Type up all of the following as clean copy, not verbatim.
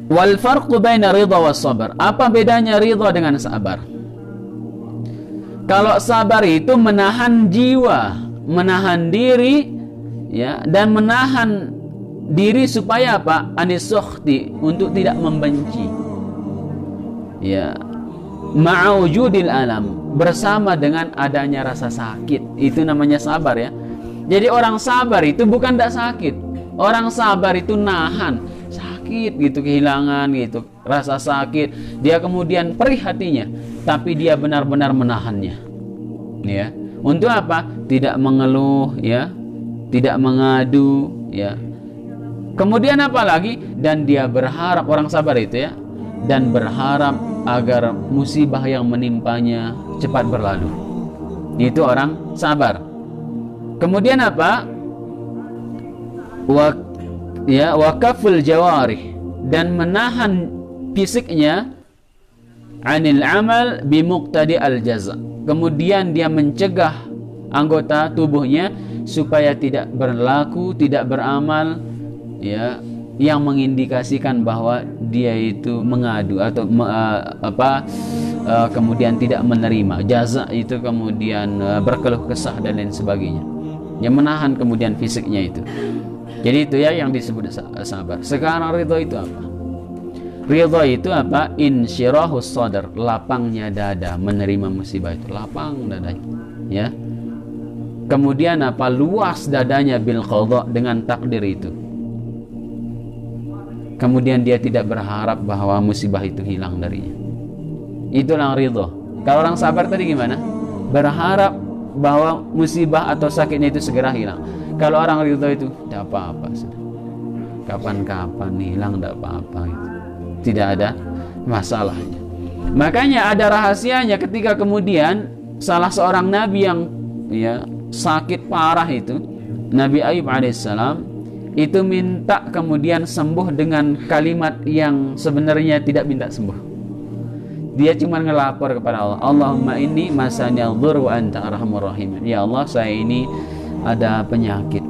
Wal farqu baina ridha was sabar. Apa bedanya ridha dengan sabar? Kalau sabar itu menahan jiwa, menahan diri, ya, dan menahan diri supaya apa? Anis-sukhti, untuk tidak membenci. Ya, ma'awujudil alam, bersama dengan adanya rasa sakit. Itu namanya sabar, ya. Jadi orang sabar itu bukan tidak sakit. Orang sabar itu nahan sakit gitu, kehilangan gitu, rasa sakit, dia kemudian perih hatinya, tapi dia benar-benar menahannya, ya. Untuk apa? Tidak mengeluh, ya, tidak mengadu, ya. Kemudian apa lagi? Dan dia berharap, orang sabar itu, ya, dan berharap agar musibah yang menimpanya cepat berlalu. Itu orang sabar. Kemudian apa? Wakaful jawarih, dan menahan fisiknya anil amal bimuqtadi al jaza. Kemudian dia mencegah anggota tubuhnya supaya tidak berlaku, tidak beramal, ya, yang mengindikasikan bahwa dia itu mengadu atau kemudian tidak menerima jaza itu, kemudian berkeluh kesah dan lain sebagainya. Yang menahan kemudian fisiknya itu. Jadi itu, ya, yang disebut sabar. Sekarang ridho itu apa? Ridho itu apa? Insyirahus sadar, lapangnya dada menerima musibah itu, lapang dadanya, ya. Kemudian apa? Luas dadanya bil qadha, dengan takdir itu. Kemudian dia tidak berharap bahwa musibah itu hilang darinya. Itulah ridho. Kalau orang sabar tadi gimana? Berharap bahwa musibah atau sakitnya itu segera hilang. Kalau orang ridho itu tidak apa-apa, kapan-kapan hilang, tidak apa-apa gitu. Tidak ada masalahnya. Makanya ada rahasianya ketika kemudian salah seorang nabi yang, ya, sakit parah itu, Nabi Ayub alaihissalam, itu minta kemudian sembuh dengan kalimat yang sebenarnya tidak minta sembuh. Dia cuma ngelapor kepada Allah, Allahumma inni masaniyal dhur wa anta arhamur rahimin. Ya Allah, saya ini ada penyakit.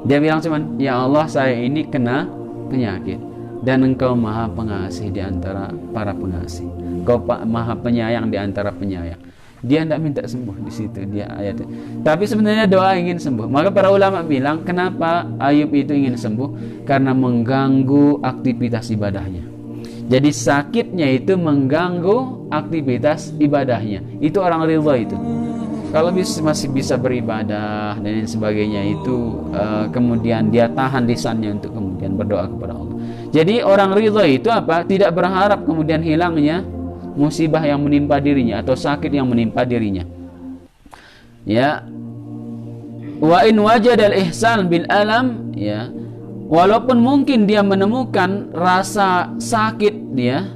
Dia bilang cuman, ya Allah, saya ini kena penyakit, dan Engkau maha pengasih di antara para pengasih, Engkau maha penyayang di antara penyayang. Dia tidak minta sembuh di situ, dia ayatnya. Tapi sebenarnya doa ingin sembuh. Maka para ulama bilang, kenapa Ayub itu ingin sembuh? Karena mengganggu aktivitas ibadahnya. Jadi sakitnya itu mengganggu aktivitas ibadahnya. Itu orang ridha itu. Kalau masih bisa beribadah dan lain sebagainya itu, kemudian dia tahan lisannya untuk kemudian berdoa kepada Allah. Jadi orang ridha itu apa? Tidak berharap kemudian hilangnya musibah yang menimpa dirinya atau sakit yang menimpa dirinya. Ya. Wa in wajada al-ihsan bil alam, ya. Walaupun mungkin dia menemukan rasa sakit dia,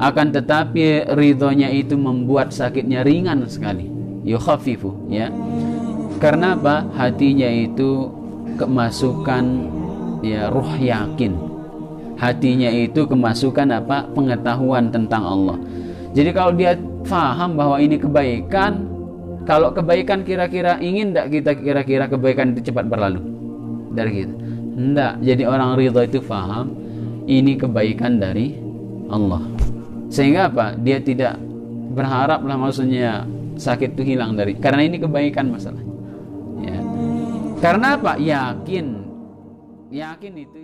akan tetapi ridhonya itu membuat sakitnya ringan sekali. Yukhafifu, ya. Karena apa? Hatinya itu kemasukan, ya, ruh yakin. Hatinya itu kemasukan apa? Pengetahuan tentang Allah. Jadi kalau dia faham bahwa ini kebaikan, kalau kebaikan kira-kira ingin tidak kita kira-kira kebaikan itu cepat berlalu dari kita? Tidak. Jadi orang ridha itu faham ini kebaikan dari Allah. Sehingga apa? Dia tidak berharap lah, maksudnya sakit itu hilang dari, karena ini kebaikan masalahnya, ya. Karena apa? Yakin itu